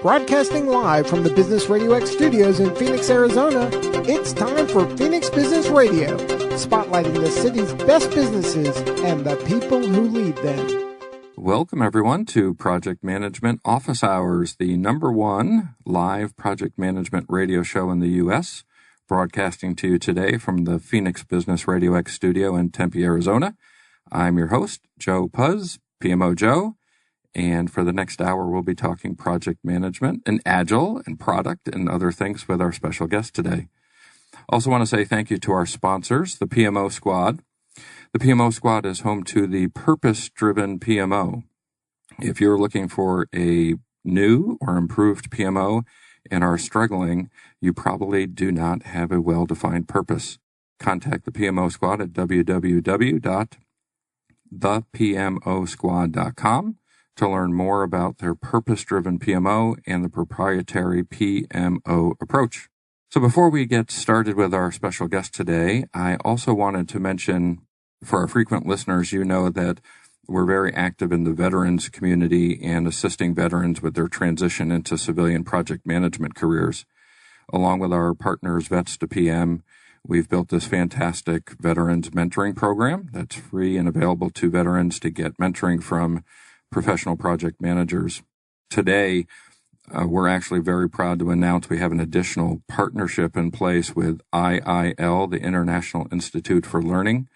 Broadcasting live from the Business Radio X studios in Phoenix, Arizona, it's time for Phoenix Business Radio, spotlighting the city's best businesses and the people who lead them. Welcome, everyone, to Project Management Office Hours, the #1 live project management radio show in the U.S., broadcasting to you today from the Phoenix Business Radio X studio in Tempe, Arizona. I'm your host, Joe Pusz, PMO Joe, and for the next hour, we'll be talking project management and Agile and product and other things with our special guest today. Also want to say thank you to our sponsors, the PMO Squad. The PMO Squad is home to the Purpose-Driven PMO. If you're looking for a new or improved PMO and are struggling, you probably do not have a well-defined purpose. Contact the PMO Squad at www.thepmosquad.com to learn more about their purpose-driven PMO and the proprietary PMO approach. So before we get started with our special guest today, I also wanted to mention, for our frequent listeners, you know that we're very active in the veterans community and assisting veterans with their transition into civilian project management careers. Along with our partners, Vets to PM, we've built this fantastic veterans mentoring program that's free and available to veterans to get mentoring from professional project managers. Today, we're actually very proud to announce we have an additional partnership in place with IIL, the International Institute for Learning.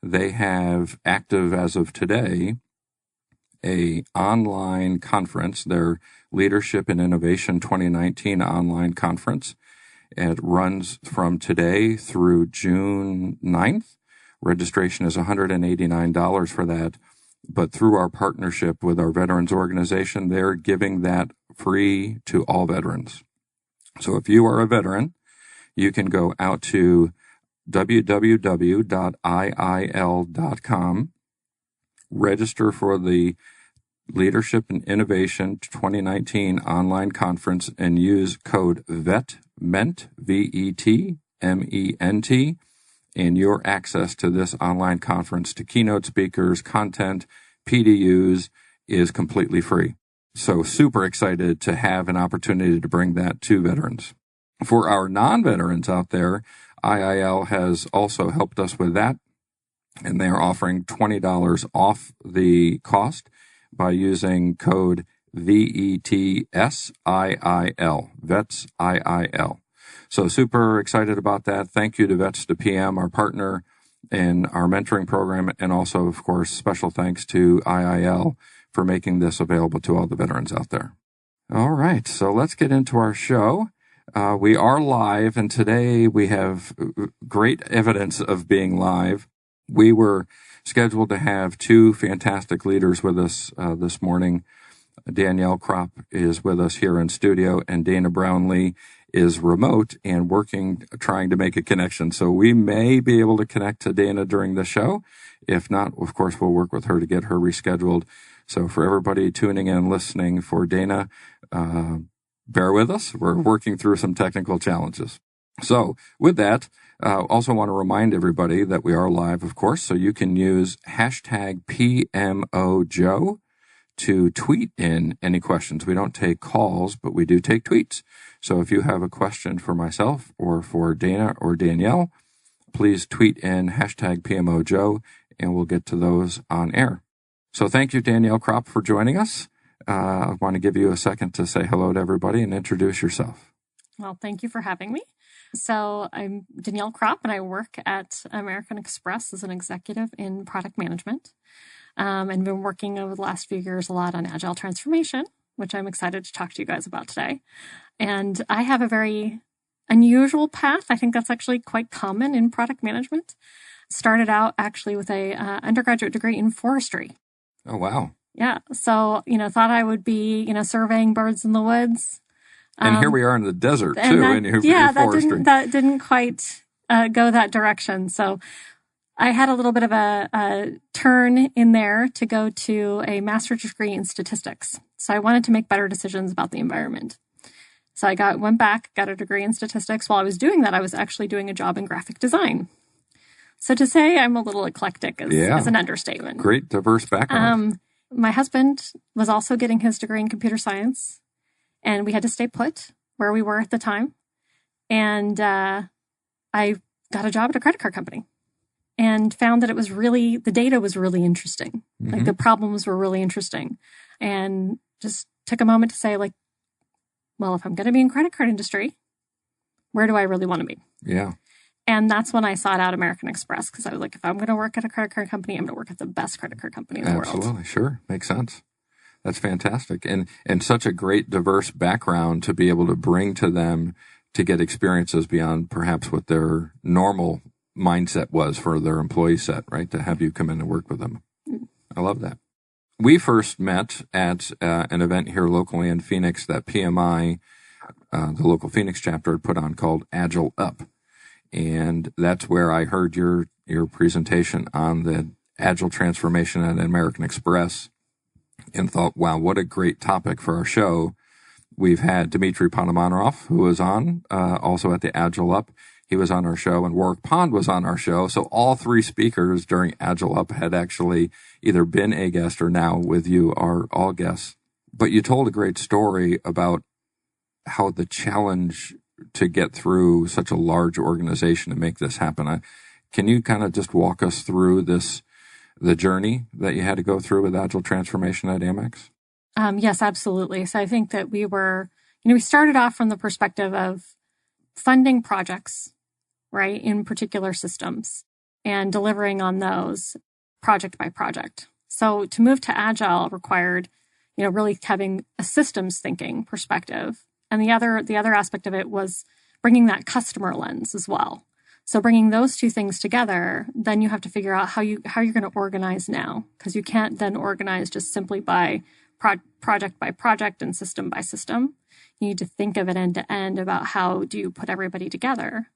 They have active, as of today, a online conference, their Leadership and Innovation 2019 online conference. It runs from today through June 9th. Registration is $189 for that. But through our partnership with our veterans organization, they're giving that free to all veterans. So if you are a veteran, you can go out to www.iil.com, register for the Leadership and Innovation 2019 online conference, and use code VETMENT, VETMENT, and your access to this online conference, to keynote speakers, content, PDUs, is completely free. So super excited to have an opportunity to bring that to veterans. For our non-veterans out there, IIL has also helped us with that, and they are offering $20 off the cost by using code VETSIIL, Vets IIL. So super excited about that. Thank you to Vets to PM, our partner in our mentoring program, and also, of course, special thanks to IIL for making this available to all the veterans out there. All right, so let's get into our show. We are live, and today we have great evidence of being live. We were scheduled to have two fantastic leaders with us this morning. Danielle Crop is with us here in studio, and Dana Brownlee is remote and trying to make a connection. So we may be able to connect to Dana during the show. If not, of course, we'll work with her to get her rescheduled. So for everybody tuning in, listening for Dana, bear with us. We're working through some technical challenges. So with that, also want to remind everybody that we are live, of course, so you can use hashtag PMO Joe to tweet in any questions. We don't take calls, but we do take tweets. So if you have a question for myself or for Dana or Danielle, please tweet in hashtag PMO Joe, and we'll get to those on air. So thank you, Danielle Crop, for joining us. I want to give you a second to say hello to everybody and introduce yourself. Well, thank you for having me. So I'm Danielle Crop, and I work at American Express as an executive in product management. And been working over the last few years a lot on Agile Transformation, which I'm excited to talk to you guys about today. And I have a very unusual path. I think that's actually quite common in product management. Started out actually with a undergraduate degree in forestry. Oh, wow. Yeah. So, thought I would be, surveying birds in the woods. And here we are in the desert, too, in your forestry. That didn't quite go that direction. So I had a little bit of a turn in there to go to a master's degree in statistics. So I wanted to make better decisions about the environment. So I went back, got a degree in statistics. While I was doing that, I was actually doing a job in graphic design. So to say I'm a little eclectic is an understatement. Great diverse background. My husband was also getting his degree in computer science. And we had to stay put where we were at the time. And I got a job at a credit card company and found that the data was really interesting. Mm-hmm. Like the problems were really interesting. And just took a moment to say, like, well, if I'm going to be in credit card industry, where do I really want to be? Yeah. And that's when I sought out American Express, because I was like, if I'm going to work at a credit card company, I'm going to work at the best credit card company in the world. Absolutely. Sure. Makes sense. That's fantastic. And such a great diverse background to be able to bring to them to get experiences beyond perhaps what their normal mindset was for their employee set, right? To have you come in and work with them. I love that. We first met at an event here locally in Phoenix that PMI, the local Phoenix chapter, had put on called Agile Up. And that's where I heard your presentation on the Agile Transformation at American Express and thought, wow, what a great topic for our show. We've had Dmitry Ponomarev, who was on, also at the Agile Up. He was on our show, and Warwick Pond was on our show. So all three speakers during Agile Up had actually either been a guest or now with you are all guests. But you told a great story about how the challenge to get through such a large organization to make this happen. Can you kind of just walk us through the journey that you had to go through with Agile Transformation at AMEX? Yes, absolutely. So I think that we started off from the perspective of funding projects, right, in particular systems and delivering on those project by project. So to move to Agile required, really having a systems thinking perspective. And the other aspect of it was bringing that customer lens as well. So bringing those two things together, then you have to figure out how you're going to organize now, because you can't then organize just simply by project by project and system by system. You need to think of it end to end about how do you put everybody together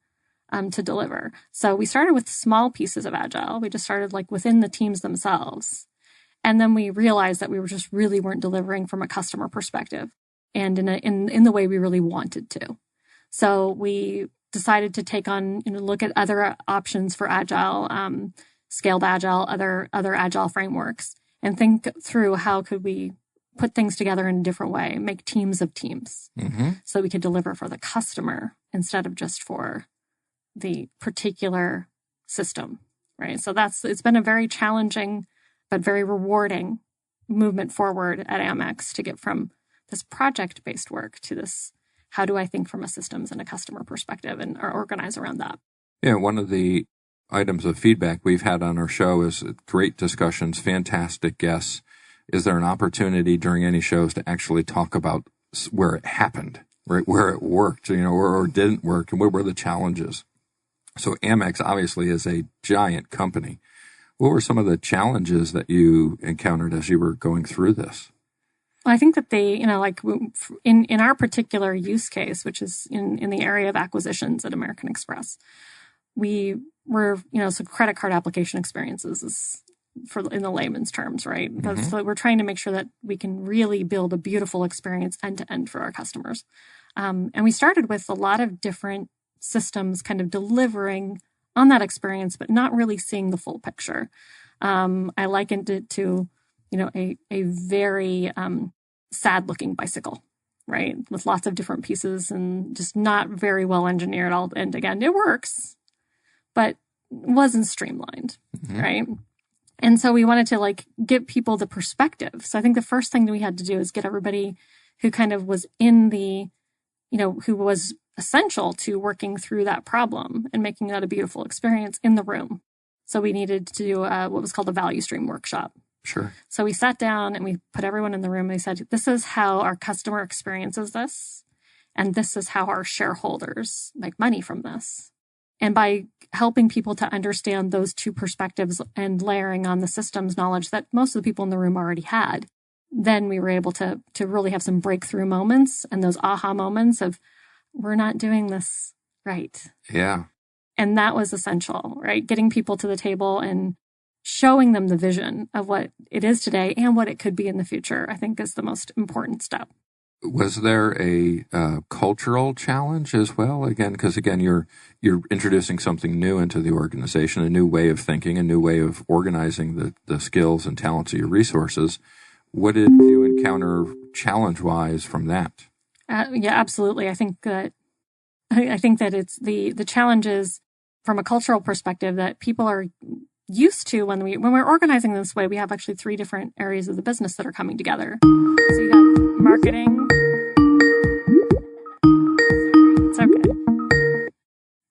to deliver. So we started with small pieces of Agile. We just started like within the teams themselves. And then we realized that we weren't delivering from a customer perspective and in the way we really wanted to. So we decided to take on, look at other options for Agile, scaled Agile, other Agile frameworks, and think through how could we put things together in a different way, make teams of teams, so we could deliver for the customer instead of just for the particular system, right? So it's been a very challenging but very rewarding movement forward at AMEX to get from this project-based work to this, how do I think from a systems and a customer perspective and or organize around that? Yeah, one of the items of feedback we've had on our show is great discussions, fantastic guests. Is there an opportunity during any shows to actually talk about where it happened, right? Where it worked, or didn't work, and what were the challenges? So AMEX obviously is a giant company. What were some of the challenges that you encountered as you were going through this? Well, I think that they, like in our particular use case, which is in the area of acquisitions at American Express, we were, so credit card application experiences is in the layman's terms, right? So we're trying to make sure that we can really build a beautiful experience end to end for our customers. And we started with a lot of different systems kind of delivering on that experience, but not really seeing the full picture. I likened it to, a very sad looking bicycle, right? With lots of different pieces and just not very well engineered. And again, it works, but wasn't streamlined, right? And so we wanted to give people the perspective. So I think the first thing that we had to do is get everybody who kind of was in the, who was essential to working through that problem and making that a beautiful experience in the room. So we needed to do what was called a value stream workshop. Sure. So we sat down and we put everyone in the room and we said, this is how our customer experiences this. And this is how our shareholders make money from this. And by helping people to understand those two perspectives and layering on the systems knowledge that most of the people in the room already had, then we were able to really have some breakthrough moments and those aha moments of, we're not doing this right. Yeah. And that was essential, right? Getting people to the table and showing them the vision of what it is today and what it could be in the future, I think is the most important step. Was there a cultural challenge as well? Because you're introducing something new into the organization, a new way of thinking, a new way of organizing the skills and talents of your resources. What did you encounter challenge-wise from that? Yeah, absolutely. I think that it's the challenges from a cultural perspective that people are used to when we're organizing this way. We have actually 3 different areas of the business that are coming together. So you have marketing. It's okay.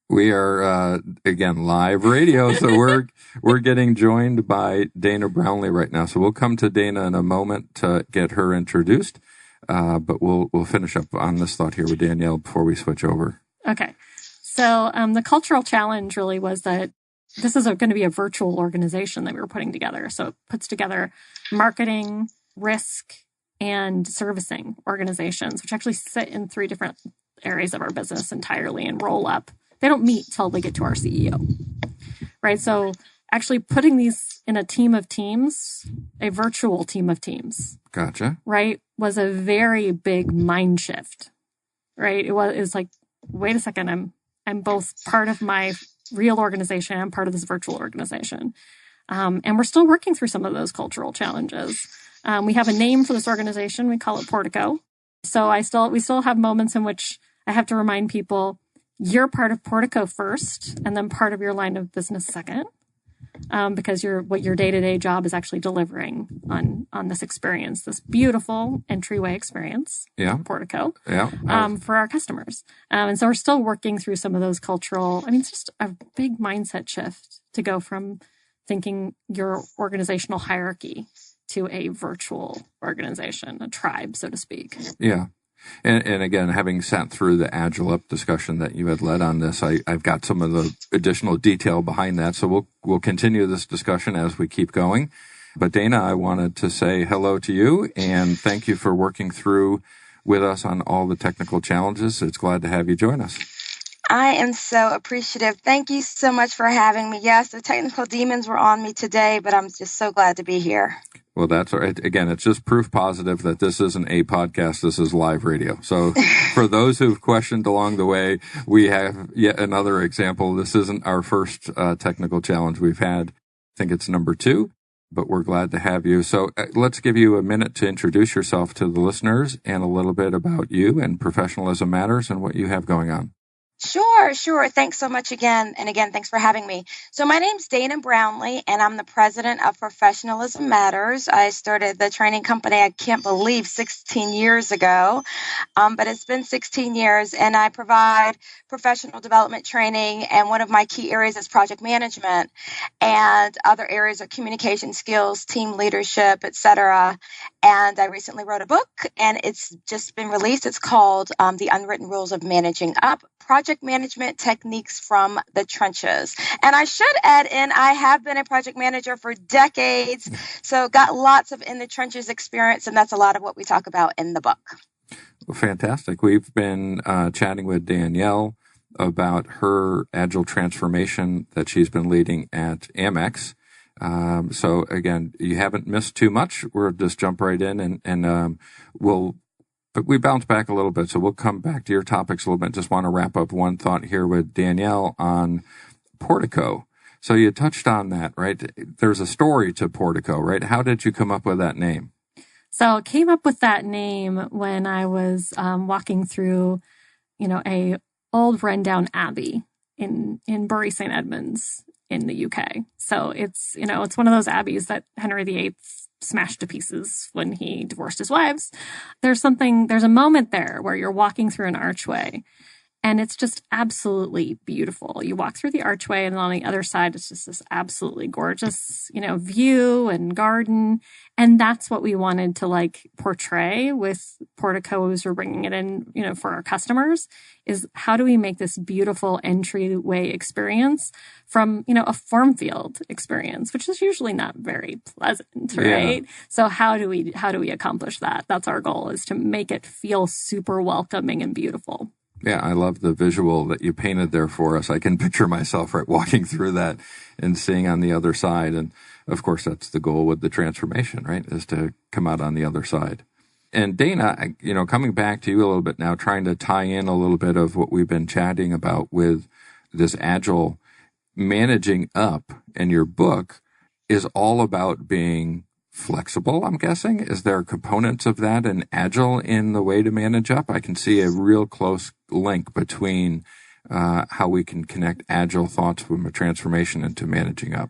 We are again live radio, so we're getting joined by Dana Brownlee right now. So we'll come to Dana in a moment to get her introduced, but we'll finish up on this thought here with Danielle before we switch over. Okay, so the cultural challenge really was that this is going to be a virtual organization that we were putting together. So it puts together marketing, risk, and servicing organizations, which actually sit in 3 different areas of our business entirely and roll up. They don't meet till they get to our CEO, right? So actually putting these in a team of teams, a virtual team of teams. Gotcha. Right? Was a very big mind shift, right? It was like, wait a second, I'm both part of my real organization and part of this virtual organization. And we're still working through some of those cultural challenges. We have a name for this organization. We call it Portico. So we still have moments in which I have to remind people, you're part of Portico first, and then part of your line of business second, because what your day-to-day job is actually delivering on this experience, this beautiful entryway experience, Portico, for our customers. And so we're still working through some of those it's just a big mindset shift to go from thinking your organizational hierarchy to a virtual organization, a tribe, so to speak. Yeah. And again, having sat through the Agile Up discussion that you had led on this, I've got some of the additional detail behind that. So we'll continue this discussion as we keep going. But Dana, I wanted to say hello to you and thank you for working through with us on all the technical challenges. It's glad to have you join us. I am so appreciative. Thank you so much for having me. Yes, the technical demons were on me today, but I'm just so glad to be here. Well, that's all right. Again, it's just proof positive that this isn't a podcast. This is live radio. So for those who've questioned along the way, we have yet another example. This isn't our first technical challenge we've had. I think it's number 2, but we're glad to have you. So let's give you a minute to introduce yourself to the listeners and a little bit about you and Professionalism Matters and what you have going on. Sure. Thanks so much again. And again, thanks for having me. So my name's Dana Brownlee, and I'm the president of Professionalism Matters. I started the training company, I can't believe, 16 years ago, but it's been 16 years, and I provide professional development training, and one of my key areas is project management, and other areas are communication skills, team leadership, etc. And I recently wrote a book, and it's just been released. It's called The Unwritten Rules of Managing Up, Project Management Techniques from the Trenches. And I should add in, I have been a project manager for decades, so got lots of in the trenches experience, and that's a lot of what we talk about in the book. Well, fantastic. We've been chatting with Danielle about her Agile transformation that she's been leading at AMEX. So again, you haven't missed too much. We'll just jump right in and but we bounce back a little bit, so we'll come back to your topics a little bit. Just want to wrap up one thought here with Danielle on Portico. So you touched on that, right? There's a story to Portico, right? How did you come up with that name? So I came up with that name when I was walking through, a old rundown abbey in Bury St. Edmunds in the UK. So it's one of those abbeys that Henry VIII smashed to pieces when he divorced his wives. There's a moment there where you're walking through an archway and it's just absolutely beautiful. You walk through the archway and on the other side, it's just this absolutely gorgeous, view and garden. And that's what we wanted to portray with Portico as we're bringing it in, for our customers, is how do we make this beautiful entryway experience from, a form field experience, which is usually not very pleasant, right? Yeah. So how do we accomplish that? That's our goal, is to make it feel super welcoming and beautiful. Yeah, I love the visual that you painted there for us. I can picture myself walking through that and seeing on the other side. And of course, that's the goal with the transformation, right? Is to come out on the other side. And Dana, coming back to you a little bit now, trying to tie in a little bit of what we've been chatting about with this Agile managing up, and your book is all about being flexible, I'm guessing. Is there components of that in Agile in the way to manage up? I can see a real close link between how we can connect Agile thoughts from a transformation into managing up.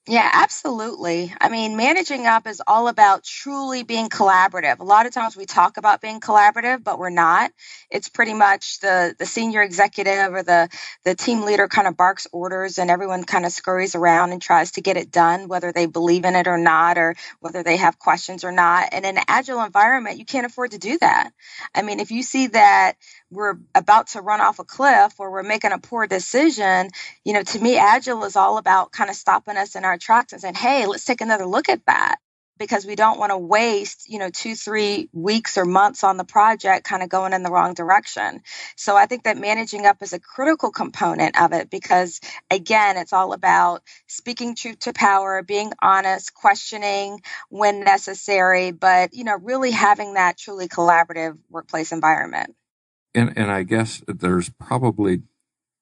Yeah, absolutely. I mean, managing up is all about truly being collaborative. A lot of times we talk about being collaborative, but we're not. It's pretty much the senior executive or the team leader kind of barks orders and everyone kind of scurries around and tries to get it done, whether they believe in it or not, or whether they have questions or not. And in an agile environment, you can't afford to do that. I mean, if you see that we're about to run off a cliff or we're making a poor decision, to me, agile is all about kind of stopping us in our tracks and saying, hey, let's take another look at that, because we don't want to waste, 2-3 weeks or months on the project kind of going in the wrong direction. So I think that managing up is a critical component of it, because again, it's all about speaking truth to power, being honest, questioning when necessary, but, really having that truly collaborative workplace environment. And I guess there's probably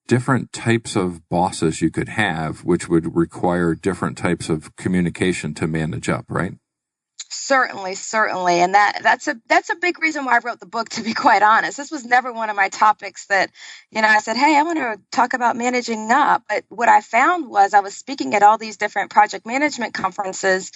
different types of bosses you could have, which would require different types of communication to manage up, right? Certainly. And that's a big reason why I wrote the book, to be quite honest. This was never one of my topics that, I said, hey, I want to talk about managing up. But what I found was I was speaking at all these different project management conferences,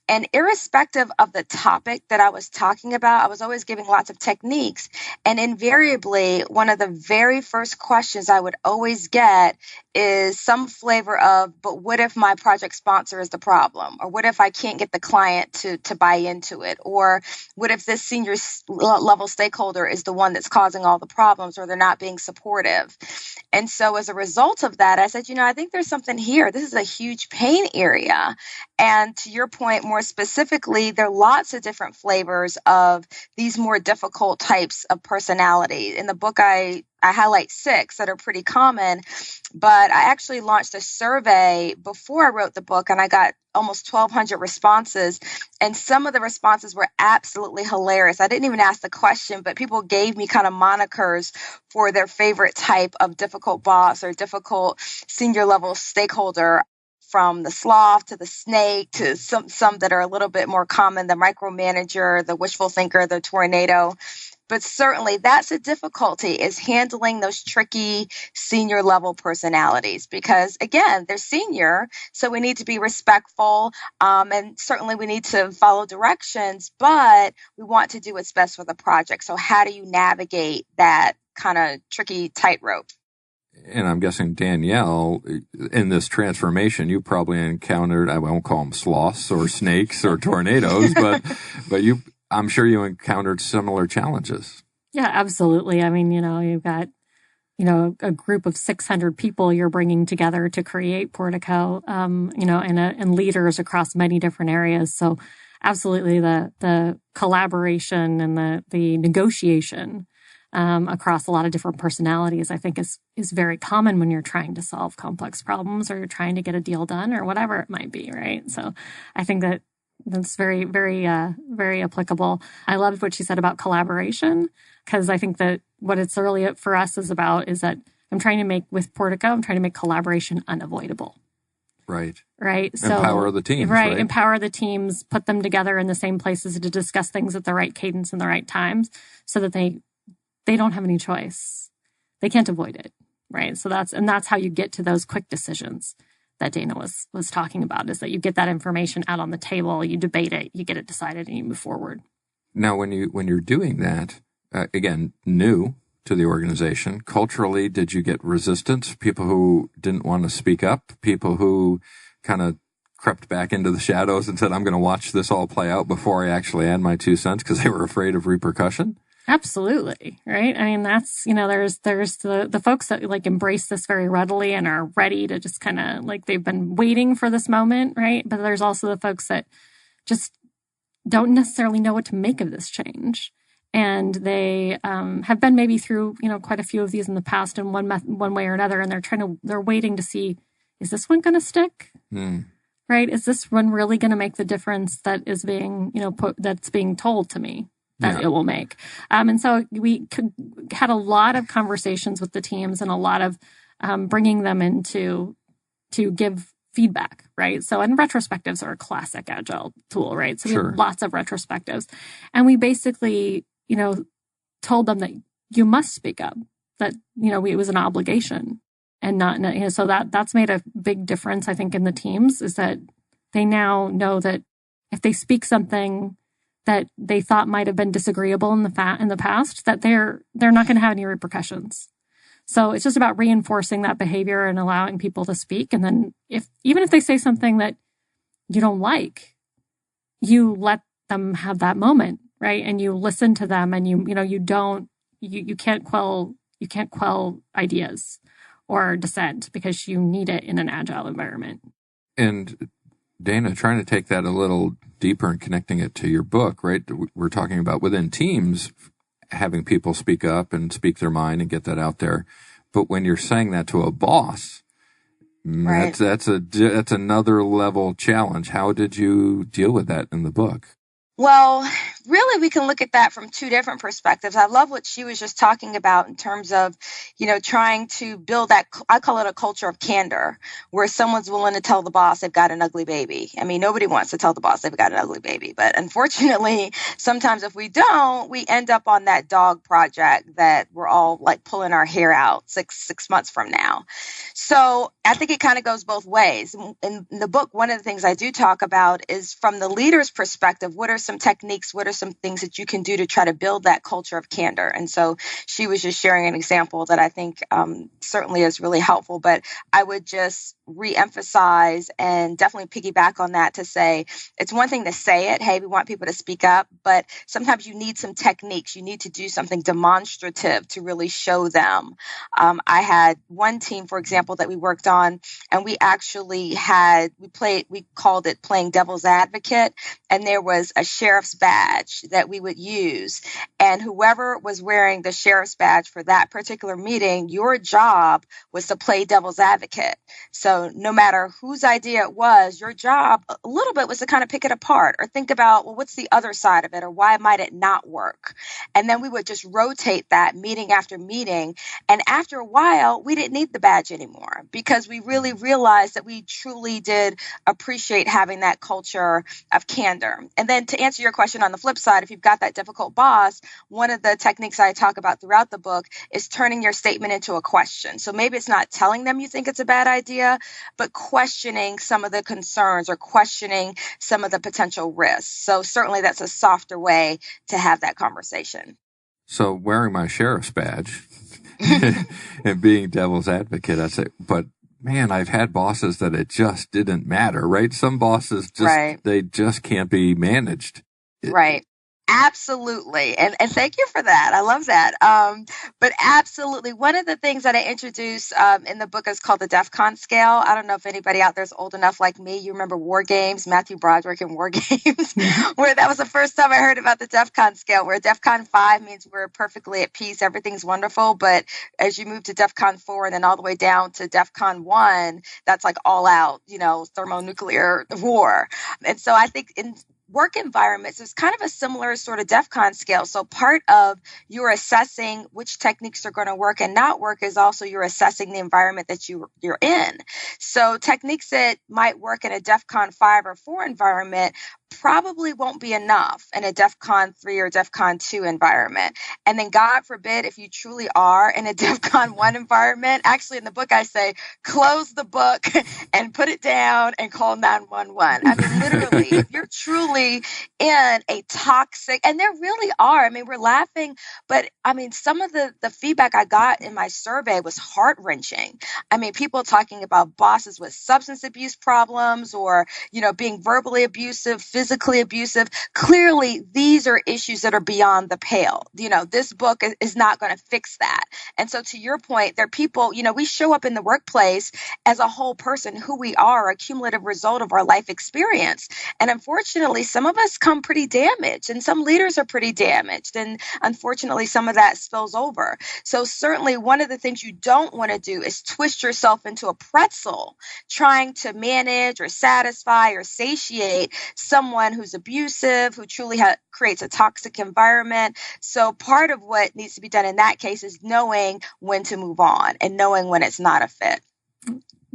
and irrespective of the topic that I was talking about, I was always giving lots of techniques. And invariably, one of the very first questions I would always get is some flavor of, but what if my project sponsor is the problem? Or what if I can't get the client to buy into it? Or what if this senior level stakeholder is the one that's causing all the problems, or they're not being supportive? And so as a result of that, I said, I think there's something here. This is a huge pain area. And to your point, more specifically, there are lots of different flavors of these more difficult types of personality. In the book, I highlight 6 that are pretty common, but I actually launched a survey before I wrote the book, and I got almost 1,200 responses. And some of the responses were absolutely hilarious. I didn't even ask the question, but people gave me kind of monikers for their favorite type of difficult boss or difficult senior level stakeholder, from the sloth to the snake to some that are a little bit more common, the micromanager, the wishful thinker, the tornado. But certainly that's a difficulty, is handling those tricky senior level personalities, because again, they're senior. So we need to be respectful. And certainly we need to follow directions, but we want to do what's best for the project. So how do you navigate that kind of tricky tightrope? And I'm guessing, Danielle, in this transformation, you probably encountered, I won't call them sloths or snakes or tornadoes, but I'm sure you encountered similar challenges. Yeah, absolutely. I mean, you've got, a group of 600 people you're bringing together to create Portico, and leaders across many different areas. So absolutely the collaboration and the negotiation across a lot of different personalities, I think is very common when you're trying to solve complex problems, or you're trying to get a deal done, or whatever it might be, right? So I think that's very, very, very applicable. I loved what she said about collaboration, because I think that what it's really for us is that I'm trying to make collaboration unavoidable. Right. So empower the teams. Right. Empower the teams, put them together in the same places to discuss things at the right cadence and the right times, so that they don't have any choice. They can't avoid it, right? So that's how you get to those quick decisions that Dana was talking about, is that you get that information out on the table, you debate it, you get it decided, and you move forward. Now, when you're doing that, again, new to the organization, culturally, did you get resistance? People who didn't want to speak up? People who kind of crept back into the shadows and said, I'm going to watch this all play out before I actually add my 2 cents, because they were afraid of repercussion? Absolutely. Right. I mean, that's, there's the folks that embrace this very readily and are ready to just kind of they've been waiting for this moment. Right. But there's also the folks that just don't necessarily know what to make of this change. And they have been maybe through, quite a few of these in the past in one way or another. And they're waiting to see, is this one going to stick? Right. Is this one really going to make the difference that is being, that's being told to me that it will make? And so we had a lot of conversations with the teams, and a lot of bringing them into to give feedback, right? So, and retrospectives are a classic Agile tool, right? So we have lots of retrospectives. And we basically, told them that you must speak up, that, it was an obligation and not, so that's made a big difference, I think, in the teams, is that they now know that if they speak something that they thought might have been disagreeable in the past, that they're not going to have any repercussions. So it's just about reinforcing that behavior and allowing people to speak. And then even if they say something that you don't like, you let them have that moment, right? And you listen to them, and you can't quell ideas or dissent, because you need it in an Agile environment. And Dana, trying to take that a little deeper and connecting it to your book, right? We're talking about within teams, having people speak up and speak their mind and get that out there. But when you're saying that to a boss, right, that's another level challenge. How did you deal with that in the book? Well, really, we can look at that from two different perspectives. I love what she was just talking about in terms of, trying to build that, I call it a culture of candor, where someone's willing to tell the boss they've got an ugly baby. I mean, nobody wants to tell the boss they've got an ugly baby. But unfortunately, sometimes if we don't, we end up on that dog project that we're all like pulling our hair out six months from now. So I think it kind of goes both ways. In the book, one of the things I do talk about is from the leader's perspective, what are some techniques, what are some things that you can do to try to build that culture of candor? And so she was just sharing an example that I think certainly is really helpful, but I would just reemphasize and definitely piggyback on that to say, it's one thing to say it, hey, we want people to speak up, but sometimes you need some techniques. You need to do something demonstrative to really show them. I had one team, for example, that we worked on, and we actually we called it playing devil's advocate, and there was a sheriff's badge that we would use. And whoever was wearing the sheriff's badge for that particular meeting, your job was to play devil's advocate. So no matter whose idea it was, your job a little bit was to kind of pick it apart or think about, well, what's the other side of it, or why might it not work? And then we would just rotate that meeting after meeting. And after a while, we didn't need the badge anymore, because we really realized that we truly did appreciate having that culture of candor. And then to answer your question on the flip side, if you've got that difficult boss, one of the techniques I talk about throughout the book is turning your statement into a question. So maybe it's not telling them you think it's a bad idea, but questioning some of the concerns or questioning some of the potential risks. So certainly that's a softer way to have that conversation. So wearing my sheriff's badge and being devil's advocate, I say, but man, I've had bosses that it just didn't matter, right? Some bosses they just can't be managed. Right. Absolutely. And thank you for that. I love that. But absolutely. One of the things that I introduce in the book is called the Defcon Scale. I don't know if anybody out there is old enough like me. You remember War Games, Matthew Broderick and War Games, where that was the first time I heard about the Defcon Scale, where Defcon 5 means we're perfectly at peace, everything's wonderful. But as you move to Defcon 4 and then all the way down to Defcon 1, that's like all out, thermonuclear war. And so I think in work environments is kind of a similar sort of DEFCON scale. So part of your assessing which techniques are going to work and not work is also you're assessing the environment that you're in. So techniques that might work in a DEFCON 5 or 4 environment probably won't be enough in a DEFCON 3 or DEFCON 2 environment. And then God forbid, if you truly are in a DEFCON 1 environment, actually in the book I say, close the book and put it down and call 911. I mean, literally, if you're truly in a toxic, and there really are, I mean, we're laughing, but I mean, some of the feedback I got in my survey was heart-wrenching. I mean, people talking about bosses with substance abuse problems or, being verbally abusive, physically abusive. Clearly, these are issues that are beyond the pale. This book is not going to fix that. And so to your point, there are people, we show up in the workplace as a whole person, who we are, a cumulative result of our life experience. And unfortunately, some of us come pretty damaged and some leaders are pretty damaged. And unfortunately, some of that spills over. So certainly one of the things you don't want to do is twist yourself into a pretzel trying to manage or satisfy or satiate someone who's abusive, who truly creates a toxic environment. So part of what needs to be done in that case is knowing when to move on and knowing when it's not a fit.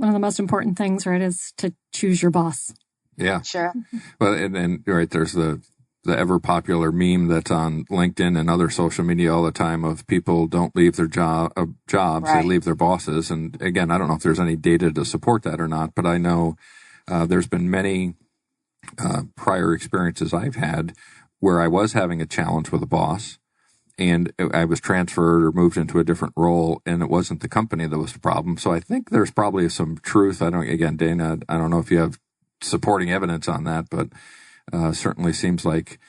one of the most important things, right, is to choose your boss. Yeah. Sure. Well, and right, there's the ever popular meme that's on LinkedIn and other social media all the time of people don't leave their jobs, right. They leave their bosses. And again, I don't know if there's any data to support that or not, but I know there's been many prior experiences I've had where I was having a challenge with a boss and I was transferred or moved into a different role, and it wasn't the company that was the problem. So I think there's probably some truth. Dana, I don't know if you have supporting evidence on that, but certainly seems like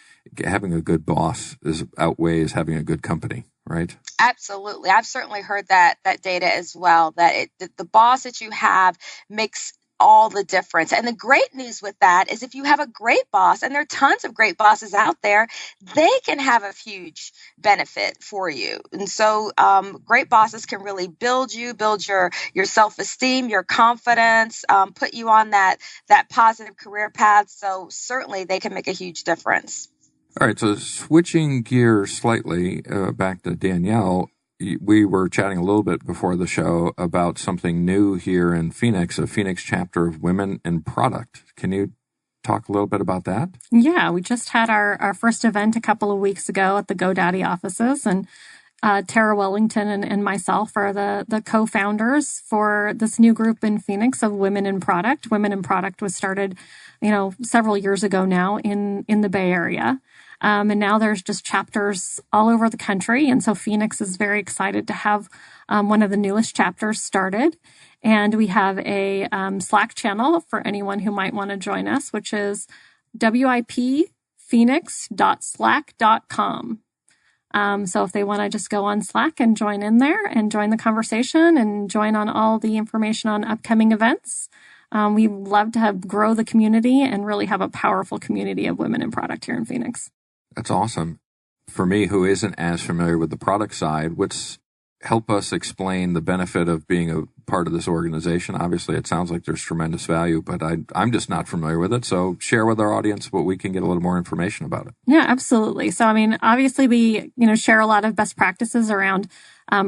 having a good boss outweighs having a good company, right? Absolutely. I've certainly heard that data as well, that the boss that you have makes all the difference. And the great news with that is if you have a great boss, and there are tons of great bosses out there, they can have a huge benefit for you. And so great bosses can really build your self-esteem, your confidence, put you on that positive career path. So certainly they can make a huge difference. All right. So switching gears slightly back to Danielle, we were chatting a little bit before the show about something new here in Phoenix, a Phoenix chapter of Women in Product. Can you talk a little bit about that? Yeah, we just had our first event a couple of weeks ago at the GoDaddy offices, and Tara Wellington and myself are the co-founders for this new group in Phoenix of Women in Product. Women in Product was started, several years ago now in the Bay Area. And now there's just chapters all over the country. And so Phoenix is very excited to have one of the newest chapters started. And we have a Slack channel for anyone who might want to join us, which is wipphoenix.slack.com. So if they want to just go on Slack and join in there and join the conversation and join on all the information on upcoming events, we love to grow the community and really have a powerful community of women in product here in Phoenix. That's awesome. For me, who isn't as familiar with the product side, help us explain the benefit of being a part of this organization. Obviously, it sounds like there's tremendous value, but I'm just not familiar with it. So share with our audience what we can get a little more information about it. Yeah, absolutely. So, obviously we, share a lot of best practices around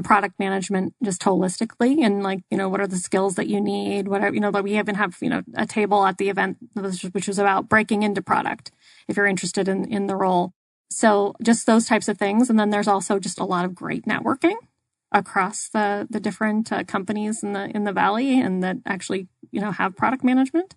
product management just holistically, and what are the skills that you need? We even have, a table at the event, which was about breaking into product if you're interested in the role. So just those types of things. And then there's also just a lot of great networking across the different companies in the Valley and that actually, have product management,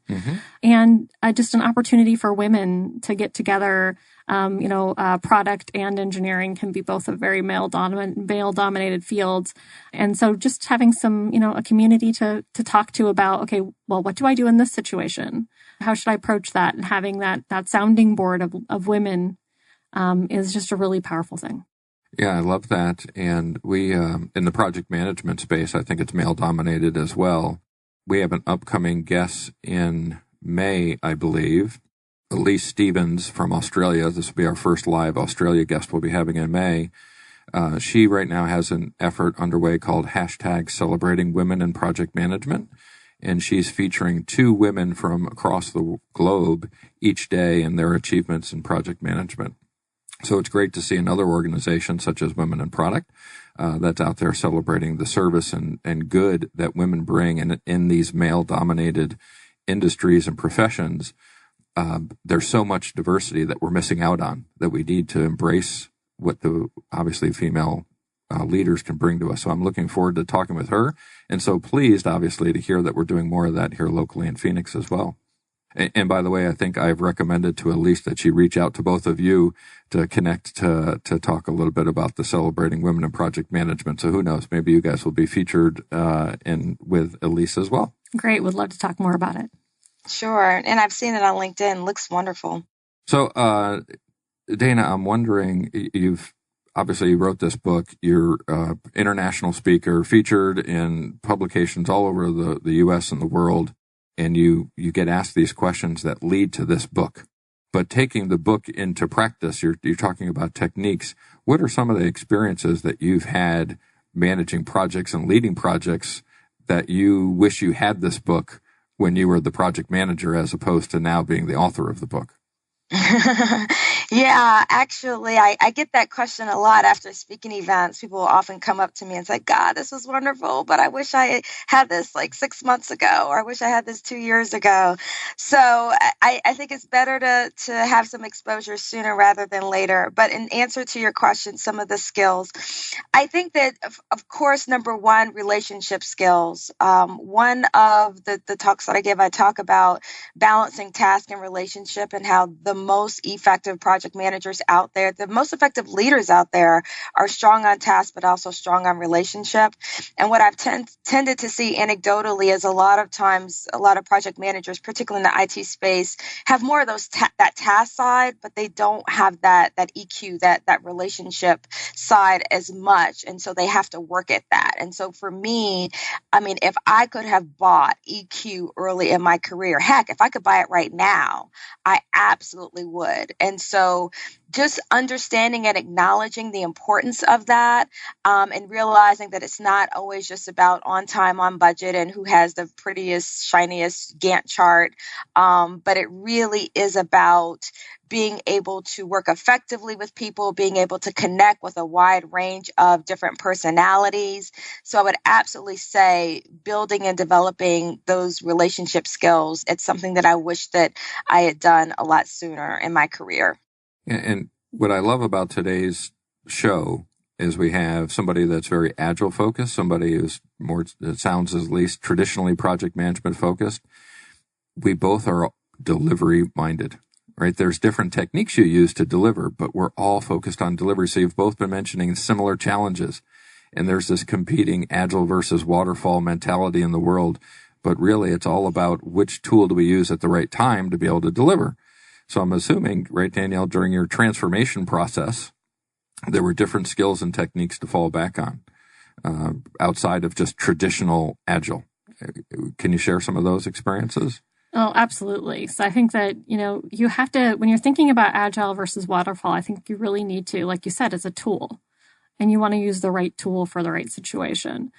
and just an opportunity for women to get together. Product and engineering can be both a very male-dominated fields. And so just having some, a community to talk to about, okay, well, what do I do in this situation? How should I approach that? And having that sounding board of women is just a really powerful thing. Yeah, I love that. And we, in the project management space, I think it's male-dominated as well. We have an upcoming guest in May, I believe. Elise Stevens from Australia. This will be our first live Australia guest we'll be having in May. She right now has an effort underway called #Celebrating Women in Project Management. And she's featuring 2 women from across the globe each day and their achievements in project management. So it's great to see another organization such as Women in Product that's out there celebrating the service and good that women bring in these male-dominated industries and professions. There's so much diversity that we're missing out on that we need to embrace what the obviously female leaders can bring to us. So I'm looking forward to talking with her, and so pleased, obviously, to hear that we're doing more of that here locally in Phoenix as well. And by the way, I think I've recommended to Elise that she reach out to both of you to connect to talk a little bit about the Celebrating Women in Project Management. So who knows, maybe you guys will be featured with Elise as well. Great. Would love to talk more about it. Sure. And I've seen it on LinkedIn. Looks wonderful. So, Dana, I'm wondering, you wrote this book. You're an international speaker, featured in publications all over the U.S. and the world. And you get asked these questions that lead to this book. But taking the book into practice, you're talking about techniques. What are some of the experiences that you've had managing projects and leading projects that you wish you had this book when you were the project manager as opposed to now being the author of the book? Yeah, actually, I get that question a lot after speaking events. People will often come up to me and say, God, this was wonderful, but I wish I had this like 6 months ago, or I wish I had this 2 years ago. So I think it's better to have some exposure sooner rather than later. But in answer to your question, some of the skills, I think that, of course, number one, relationship skills. One of the talks that I give, I talk about balancing task and relationship and how the most effective project managers out there, the most effective leaders out there are strong on task, but also strong on relationship. And what I've tended to see anecdotally is a lot of times, a lot of project managers, particularly in the IT space, have more of those that task side, but they don't have that EQ, that relationship side as much. And so they have to work at that. And so for me, I mean, if I could have bought EQ early in my career, heck, if I could buy it right now, I absolutely would. And so just understanding and acknowledging the importance of that, and realizing that it's not always just about on time, on budget, and who has the prettiest, shiniest Gantt chart, but it really is about being able to work effectively with people, being able to connect with a wide range of different personalities. So I would absolutely say building and developing those relationship skills, it's something that I wish that I had done a lot sooner in my career. And what I love about today's show is we have somebody that's very agile focused, somebody who's more, it sounds at least traditionally project management focused. We both are delivery minded, right? There's different techniques you use to deliver, but we're all focused on delivery. So you've both been mentioning similar challenges, and there's this competing agile versus waterfall mentality in the world. But really, it's all about which tool do we use at the right time to be able to deliver. So I'm assuming, right, Danielle, during your transformation process, there were different skills and techniques to fall back on outside of just traditional agile. Can you share some of those experiences? Oh, absolutely. So I think that, you have to, when you're thinking about agile versus waterfall, I think you really need to, like you said, it's a tool. And you want to use the right tool for the right situation.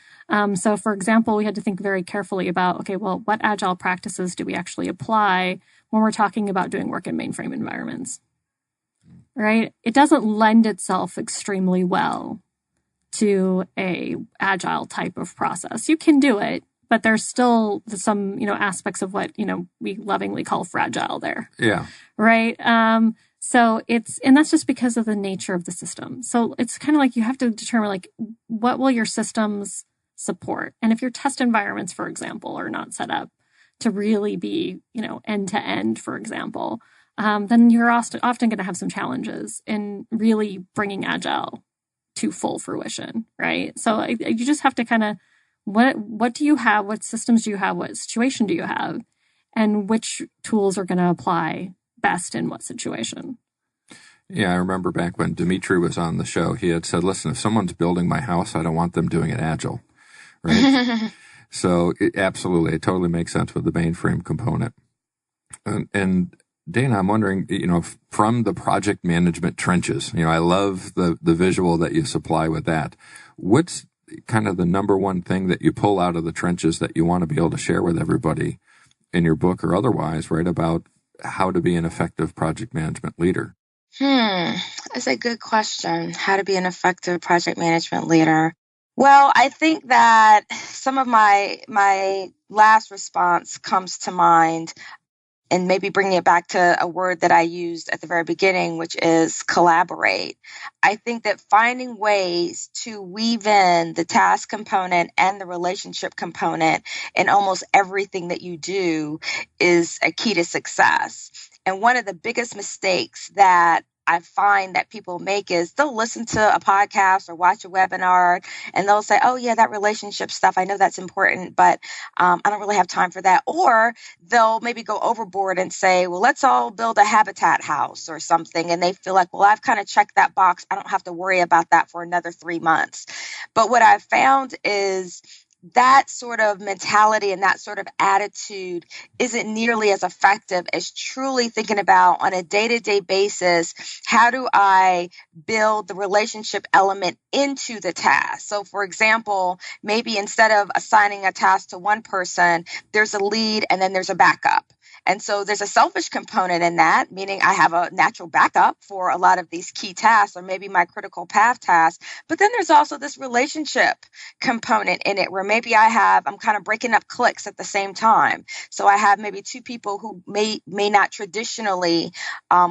So, for example, we had to think very carefully about, okay, well, what agile practices do we actually apply when we're talking about doing work in mainframe environments, right? It doesn't lend itself extremely well to a agile type of process. You can do it, but there's still some, aspects of what, we lovingly call fragile there. Yeah. Right. So and that's just because of the nature of the system. So it's kind of like you have to determine like, what will your systems support? And if your test environments, for example, are not set up to really be, end to end, for example, then you're often going to have some challenges in really bringing agile to full fruition. Right. So you just have to kind of, what do you have? What systems do you have? What situation do you have? And which tools are going to apply best in what situation? Yeah, I remember back when Dimitri was on the show, he had said, listen, if someone's building my house, I don't want them doing it agile, right? So absolutely, it totally makes sense with the mainframe component. And Dana, I'm wondering, from the project management trenches, I love the visual that you supply with that. What's kind of the number one thing that you pull out of the trenches that you want to be able to share with everybody in your book or otherwise, right, about how to be an effective project management leader? That's a good question. How to be an effective project management leader. Well, I think that some of my last response comes to mind, and maybe bringing it back to a word that I used at the very beginning, which is collaborate. I think that finding ways to weave in the task component and the relationship component in almost everything that you do is a key to success. And one of the biggest mistakes that I find that people make is they'll listen to a podcast or watch a webinar and they'll say, oh yeah, that relationship stuff, I know that's important, but I don't really have time for that. Or they'll maybe go overboard and say, well, let's all build a habitat house or something. And they feel like, well, I've kind of checked that box. I don't have to worry about that for another 3 months. But what I've found is that sort of mentality and that sort of attitude isn't nearly as effective as truly thinking about on a day-to-day basis, how do I build the relationship element into the task? So for example, maybe instead of assigning a task to one person, there's a lead and then there's a backup. And so there's a selfish component in that, meaning I have a natural backup for a lot of these key tasks or maybe my critical path tasks. But then there's also this relationship component in it where maybe I'm kind of breaking up cliques at the same time. So I have maybe two people who may not traditionally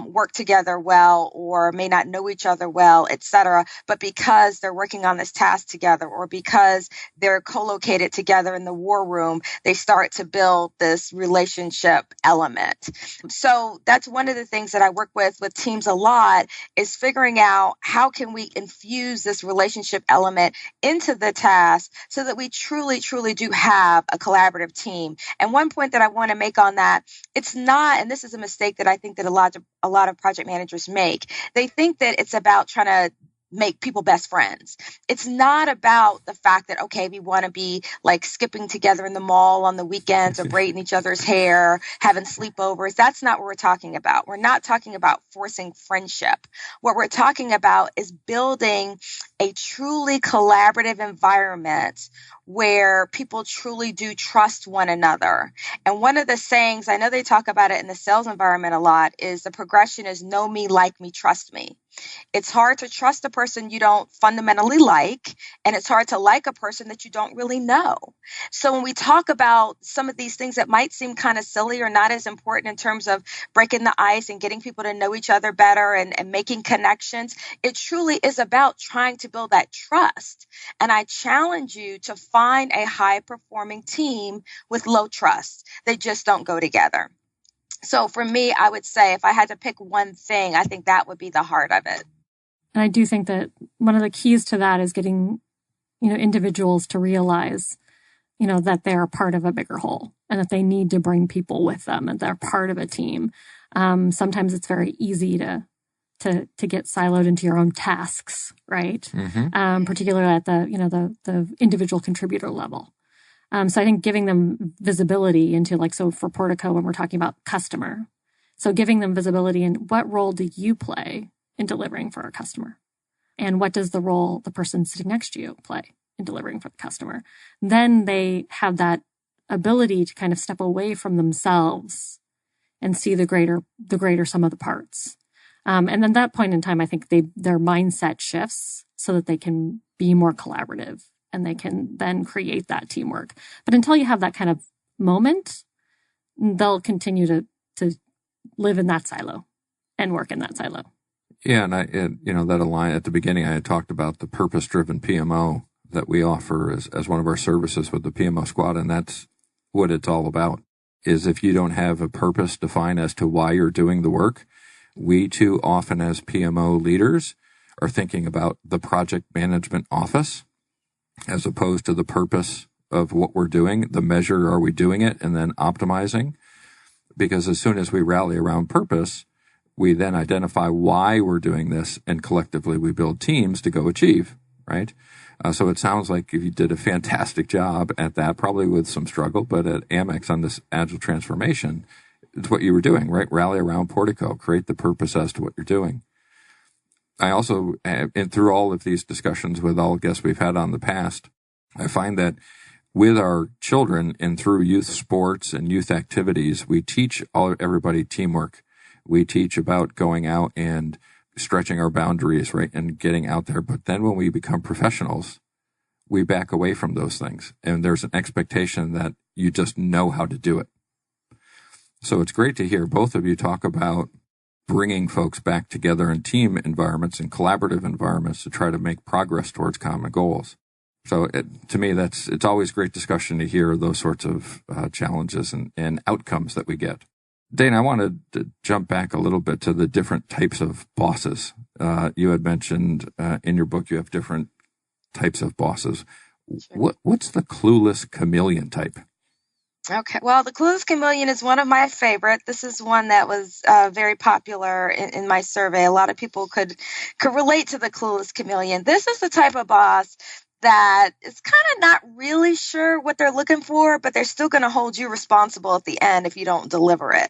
work together well or may not know each other well, et cetera. But because they're working on this task together or because they're co-located together in the war room, they start to build this relationship element. So that's one of the things that I work with teams a lot, is figuring out how can we infuse this relationship element into the task so that we truly, truly do have a collaborative team. And one point that I want to make on that, it's not, and this is a mistake that I think that a lot of project managers make. They think that it's about trying to make people best friends. It's not about the fact that, okay, we want to be like skipping together in the mall on the weekends or braiding each other's hair, having sleepovers. That's not what we're talking about. We're not talking about forcing friendship. What we're talking about is building a truly collaborative environment where people truly do trust one another. And one of the sayings, I know they talk about it in the sales environment a lot, is the progression is know me, like me, trust me. It's hard to trust a person you don't fundamentally like, and it's hard to like a person that you don't really know. So when we talk about some of these things that might seem kind of silly or not as important in terms of breaking the ice and getting people to know each other better and making connections, it truly is about trying to build that trust. And I challenge you to find a high-performing team with low trust. They just don't go together. So for me, I would say if I had to pick one thing, I think that would be the heart of it. And I do think that one of the keys to that is getting, individuals to realize, that they're part of a bigger whole and that they need to bring people with them and they're part of a team. Sometimes it's very easy to get siloed into your own tasks, right? Mm-hmm. Particularly at the individual contributor level. So I think giving them visibility into so for Portico, when we're talking about customer, so giving them visibility in what role do you play in delivering for our customer? And what does the role the person sitting next to you play in delivering for the customer? Then they have that ability to kind of step away from themselves and see the greater sum of the parts. And then that point in time, I think their mindset shifts so that they can be more collaborative. And they can then create that teamwork. But until you have that kind of moment, they'll continue to live in that silo and work in that silo. Yeah, and that align at the beginning, I had talked about the purpose-driven PMO that we offer as one of our services with the PMO squad, and that's what it's all about. Is if you don't have a purpose defined as to why you're doing the work, we too often as PMO leaders are thinking about the project management office as opposed to the purpose of what we're doing, the measure, are we doing it, and then optimizing. Because as soon as we rally around purpose, we then identify why we're doing this, and collectively we build teams to go achieve, right? So it sounds like you did a fantastic job at that, probably with some struggle, but at AMEX on this Agile Transformation, it's what you were doing, right? Rally around Portico, create the purpose as to what you're doing. I also, and through all of these discussions with all guests we've had on the past, I find that with our children and through youth sports and youth activities, we teach everybody teamwork. We teach about going out and stretching our boundaries, right, and getting out there. But then when we become professionals, we back away from those things. And there's an expectation that you just know how to do it. So it's great to hear both of you talk about bringing folks back together in team environments and collaborative environments to try to make progress towards common goals. So to me, it's always great discussion to hear those sorts of challenges and outcomes that we get. Dana, I wanted to jump back a little bit to the different types of bosses. You had mentioned in your book you have different types of bosses. Sure. What's the clueless chameleon type? Okay, well, the clueless chameleon is one of my favorite. This is one that was very popular in my survey. A lot of people could relate to the clueless chameleon. This is the type of boss that is kind of not really sure what they're looking for, but they're still going to hold you responsible at the end if you don't deliver it.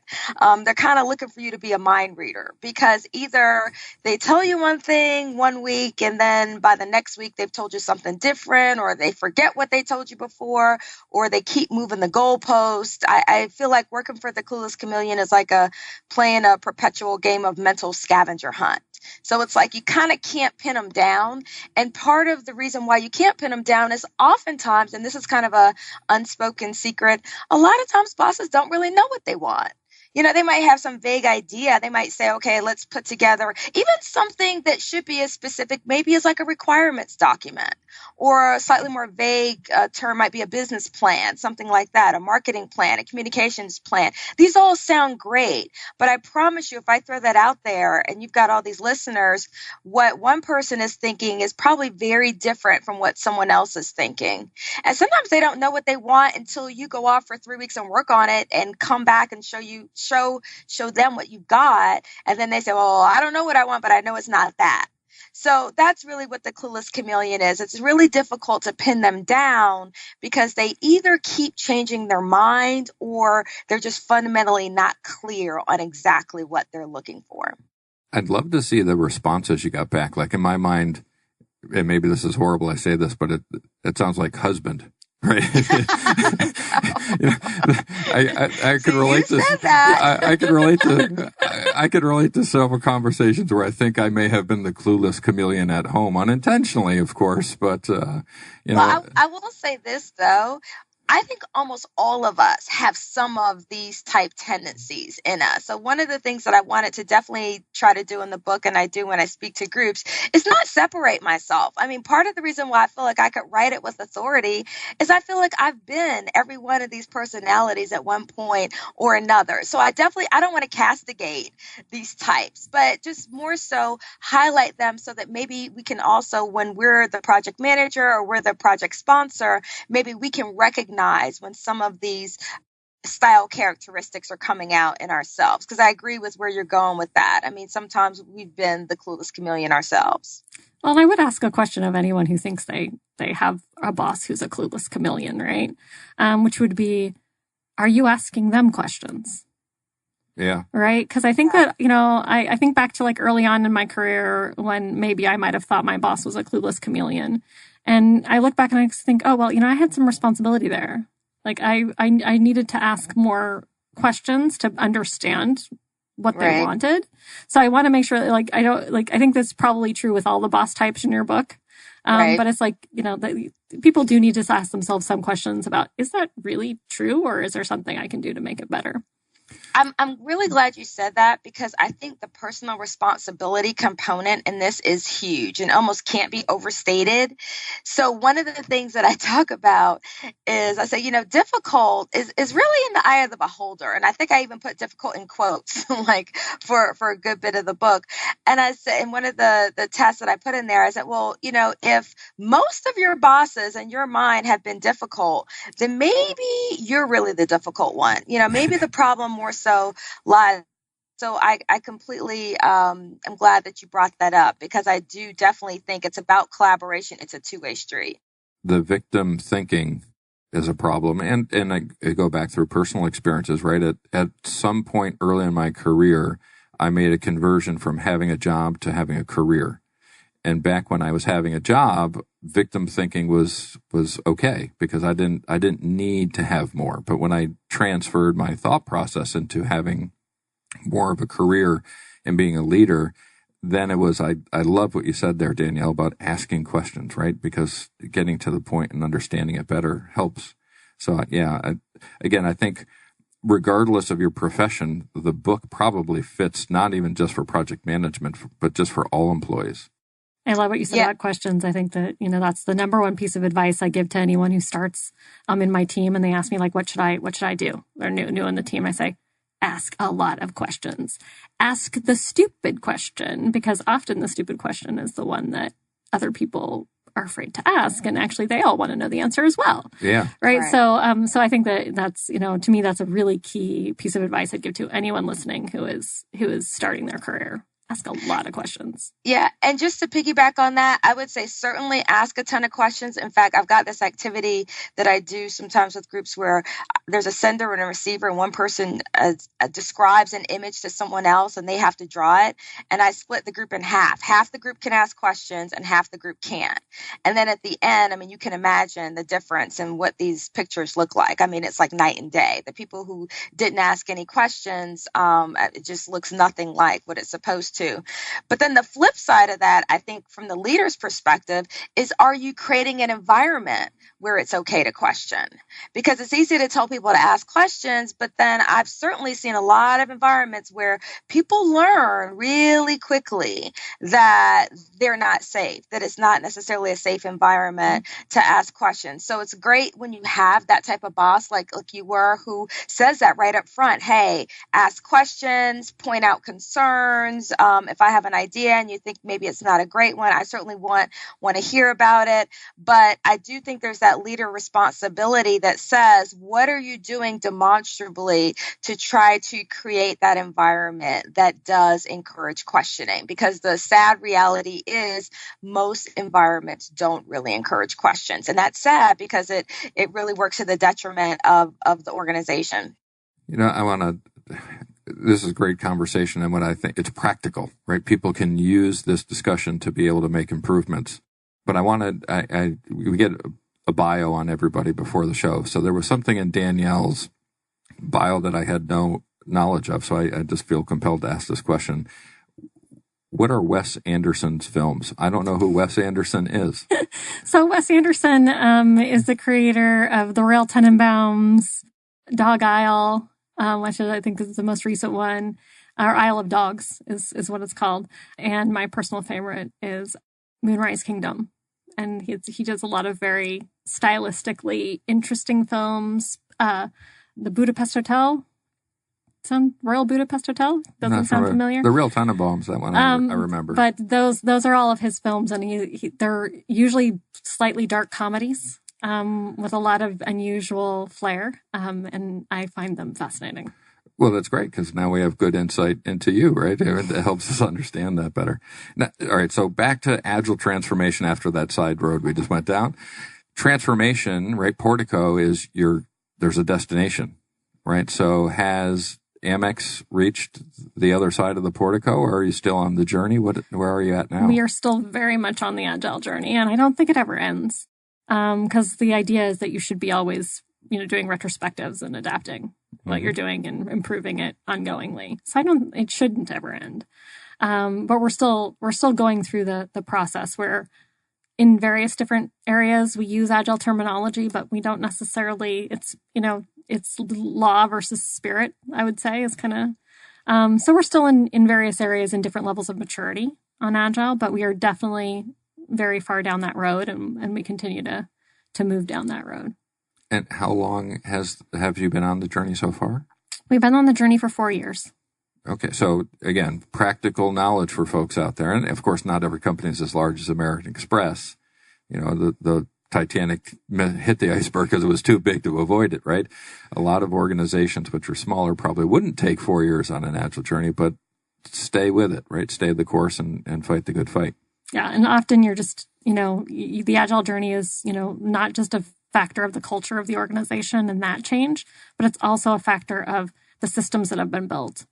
They're kind of looking for you to be a mind reader, because either they tell you one thing one week and then by the next week they've told you something different, or they forget what they told you before, or they keep moving the goalpost. I feel like working for the Clueless Chameleon is like playing a perpetual game of mental scavenger hunt. So it's like you kind of can't pin them down. And part of the reason why you can't pin them down is oftentimes, and this is kind of a unspoken secret, a lot of times bosses don't really know what they want. They might have some vague idea. They might say, okay, let's put together even something that should be as specific, maybe as like a requirements document, or a slightly more vague term might be a business plan, something like that, a marketing plan, a communications plan. These all sound great, but I promise you, if I throw that out there and you've got all these listeners, what one person is thinking is probably very different from what someone else is thinking. And sometimes they don't know what they want until you go off for 3 weeks and work on it and come back and show them what you got. And then they say, well, I don't know what I want, but I know it's not that. So that's really what the Clueless Chameleon is. It's really difficult to pin them down because they either keep changing their mind or they're just fundamentally not clear on exactly what they're looking for. I'd love to see the responses you got back. Like in my mind, and maybe this is horrible, I say this, but it sounds like husband. Right. I could relate to I could relate to several conversations where I think I may have been the clueless chameleon at home, unintentionally, of course, but Well, I will say this though. I think almost all of us have some of these type tendencies in us. So one of the things that I wanted to definitely try to do in the book, and I do when I speak to groups, is not separate myself. I mean, part of the reason why I feel like I could write it with authority is I feel like I've been every one of these personalities at one point or another. So I don't want to castigate these types, but just more so highlight them so that maybe we can also, when we're the project manager or we're the project sponsor, maybe we can recognize when some of these style characteristics are coming out in ourselves. Because I agree with where you're going with that. I mean, sometimes we've been the clueless chameleon ourselves. Well, and I would ask a question of anyone who thinks they have a boss who's a clueless chameleon, right? Which would be, are you asking them questions? Yeah. Right? Because I think that, I think back to like early on in my career when maybe I might have thought my boss was a clueless chameleon. And I look back and I think, oh, well, I had some responsibility there. Like I needed to ask more questions to understand what they wanted. So I want to make sure that I think that's probably true with all the boss types in your book. But it's like, people do need to ask themselves some questions about, is that really true? Or is there something I can do to make it better? I'm really glad you said that, because I think the personal responsibility component in this is huge and almost can't be overstated. So one of the things that I talk about is I say, difficult is really in the eye of the beholder. And I think I even put difficult in quotes, like for a good bit of the book. And I said, in one of the tests that I put in there, I said, well, if most of your bosses in your mind have been difficult, then maybe you're really the difficult one. Maybe the problem more so lies. So I completely am glad that you brought that up, because I do definitely think it's about collaboration. It's a two-way street. The victim thinking is a problem. And I go back through personal experiences, right? At some point early in my career, I made a conversion from having a job to having a career. And back when I was having a job, victim thinking was okay, because I didn't need to have more. But when I transferred my thought process into having more of a career and being a leader, then it was, I love what you said there, Danielle, about asking questions, right? Because getting to the point and understanding it better helps. So again, I think regardless of your profession, the book probably fits not even just for project management, but just for all employees. I love what you said about questions. I think that, that's the number one piece of advice I give to anyone who starts in my team and they ask me, like, what should I do? They're new in the team. I say, ask a lot of questions. Ask the stupid question, because often the stupid question is the one that other people are afraid to ask. And actually, they all want to know the answer as well. Yeah. Right. So I think that's, to me, that's a really key piece of advice I'd give to anyone listening who is starting their career. ask a lot of questions. Yeah. And just to piggyback on that, I would say certainly ask a ton of questions. In fact, I've got this activity that I do sometimes with groups where there's a sender and a receiver, and one person describes an image to someone else and they have to draw it. And I split the group in half. Half the group can ask questions and half the group can't. And then at the end, I mean, you can imagine the difference in what these pictures look like. I mean, it's like night and day. The people who didn't ask any questions, it just looks nothing like what it's supposed to. But then the flip side of that, I think from the leader's perspective, is are you creating an environment where it's okay to question? Because it's easy to tell people to ask questions, but then I've certainly seen a lot of environments where people learn really quickly that they're not safe, that it's not necessarily a safe environment to ask questions. So it's great when you have that type of boss like you were, who says that right up front. Hey, ask questions, point out concerns. If I have an idea and you think maybe it's not a great one, I certainly want to hear about it. But I do think there's that leader responsibility that says, what are you doing demonstrably to try to create that environment that does encourage questioning? Because the sad reality is most environments don't really encourage questions. And that's sad because it really works to the detriment of the organization. This is a great conversation, and what I think it's practical, right? People can use this discussion to be able to make improvements. But we get a bio on everybody before the show. So there was something in Danielle's bio that I had no knowledge of. So I just feel compelled to ask this question. What are Wes Anderson's films? I don't know who Wes Anderson is. So Wes Anderson is the creator of The Royal Tenenbaums, Dog Isle, which I think is the most recent one, or Isle of Dogs is what it's called. And my personal favorite is Moonrise Kingdom. And he does a lot of very stylistically interesting films. The Budapest Hotel. Royal Budapest Hotel? Doesn't sound familiar. The Real Tenenbaums, that one I remember. But those are all of his films, and they're usually slightly dark comedies with a lot of unusual flair, and I find them fascinating. Well, that's great, because now we have good insight into you, right? It helps us understand that better. Now, all right, so back to Agile Transformation after that side road we just went down. Transformation, right? Portico is there's a destination, right? So has AMEX reached the other side of the Portico, or are you still on the journey? Where are you at now? We are still very much on the Agile journey, and I don't think it ever ends. Because the idea is that you should be always, doing retrospectives and adapting what you're doing and improving it ongoingly. So it shouldn't ever end. But we're still going through the process where in various different areas we use Agile terminology, but we don't necessarily, it's law versus spirit, I would say, is kind of, so we're still in various areas in different levels of maturity on Agile, but we are definitely very far down that road, and we continue to move down that road. And how long have you been on the journey so far? We've been on the journey for 4 years. Okay. So again, practical knowledge for folks out there. And of course, not every company is as large as American Express. The Titanic hit the iceberg because it was too big to avoid it, right? A lot of organizations which are smaller probably wouldn't take 4 years on an Agile journey, but stay with it, right? Stay the course and fight the good fight. Yeah. And often you're just, the Agile journey is, not just a factor of the culture of the organization and that change, but it's also a factor of the systems that have been built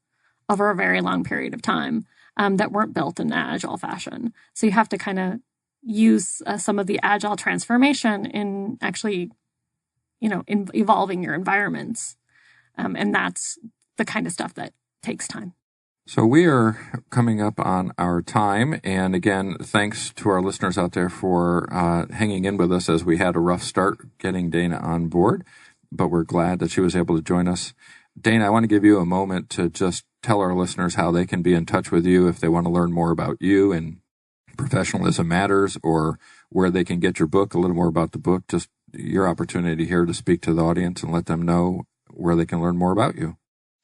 over a very long period of time that weren't built in an Agile fashion. So you have to kind of use some of the Agile transformation in actually, in evolving your environments. And that's the kind of stuff that takes time. So we are coming up on our time. And again, thanks to our listeners out there for hanging in with us as we had a rough start getting Dana on board. But we're glad that she was able to join us. Dana, I want to give you a moment to just tell our listeners how they can be in touch with you if they want to learn more about you and Professionalism Matters, or where they can get your book, a little more about the book. Just your opportunity here to speak to the audience and let them know where they can learn more about you.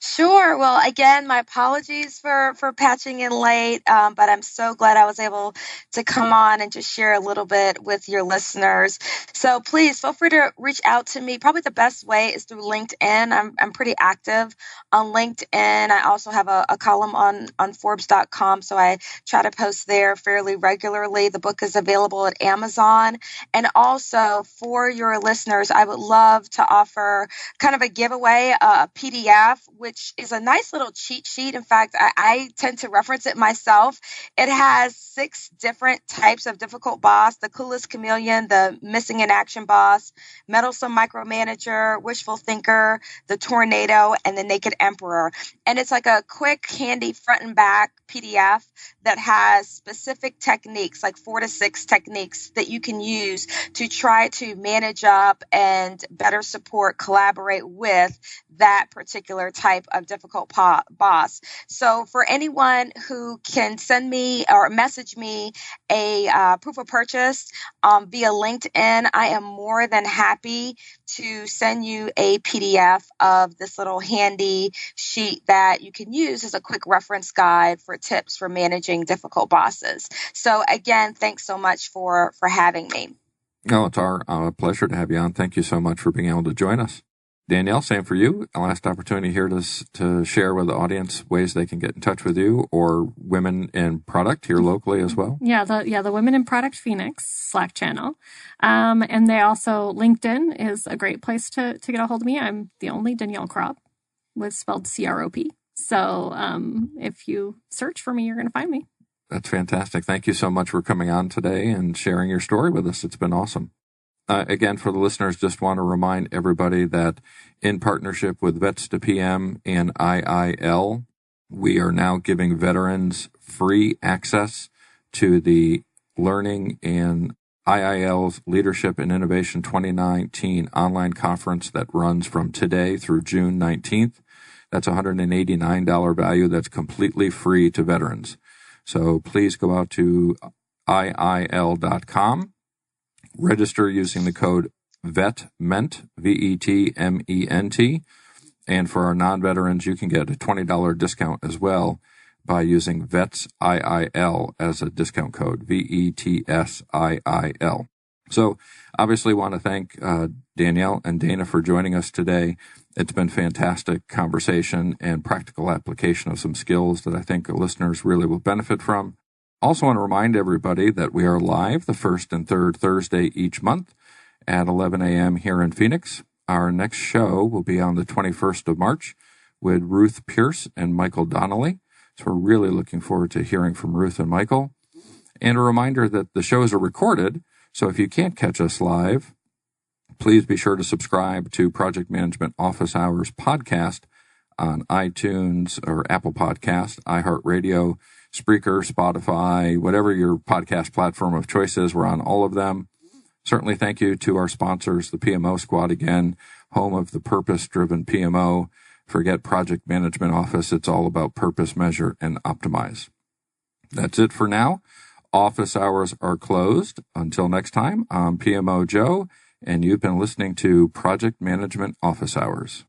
Sure. Well, again, my apologies for patching in late, but I'm so glad I was able to come on and just share a little bit with your listeners. So please feel free to reach out to me. Probably the best way is through LinkedIn. I'm pretty active on LinkedIn. I also have a column on Forbes.com, so I try to post there fairly regularly. The book is available at Amazon. And also for your listeners, I would love to offer kind of a giveaway, a PDF, which is a nice little cheat sheet. In fact, I tend to reference it myself. It has 6 different types of difficult boss: the clueless chameleon, the missing in action boss, meddlesome micromanager, wishful thinker, the tornado, and the naked emperor. And it's like a quick, handy front and back PDF that has specific techniques, like 4 to 6 techniques that you can use to try to manage up and better support, collaborate with that particular type of difficult boss. So for anyone who can send me or message me a proof of purchase via LinkedIn, I am more than happy to send you a PDF of this little handy sheet that you can use as a quick reference guide for tips for managing difficult bosses. So again, thanks so much for having me. No, it's our pleasure to have you on. Thank you so much for being able to join us. Danielle, same for you. A last opportunity here to share with the audience ways they can get in touch with you or Women in Product here locally as well. Yeah, the Women in Product Phoenix Slack channel. And they also, LinkedIn is a great place to get a hold of me. I'm the only Danielle Crop, with spelled CROP. So if you search for me, you're going to find me. That's fantastic. Thank you so much for coming on today and sharing your story with us. It's been awesome. Again, for the listeners, just want to remind everybody that in partnership with Vets to PM and IIL, we are now giving veterans free access to the Learning and IIL's Leadership and Innovation 2019 online conference that runs from today through June 19th. That's $189 value. That's completely free to veterans. So please go out to IIL.com. Register using the code VETMENT, VETMENT. And for our non-veterans, you can get a $20 discount as well by using VETS IIL as a discount code, VETSIIL. So obviously want to thank Danielle and Dana for joining us today. It's been fantastic conversation and practical application of some skills that I think the listeners really will benefit from. Also want to remind everybody that we are live the first and third Thursday each month at 11 a.m. here in Phoenix. Our next show will be on the 21st of March with Ruth Pierce and Michael Donnelly. So we're really looking forward to hearing from Ruth and Michael. And a reminder that the shows are recorded, so if you can't catch us live, please be sure to subscribe to Project Management Office Hours podcast on iTunes or Apple Podcast, iHeartRadio, Spreaker, Spotify, whatever your podcast platform of choice is. We're on all of them. Certainly thank you to our sponsors, the PMO Squad again, home of the purpose-driven PMO. Forget Project Management Office. It's all about purpose, measure, and optimize. That's it for now. Office hours are closed. Until next time, I'm PMO Joe, and you've been listening to Project Management Office Hours.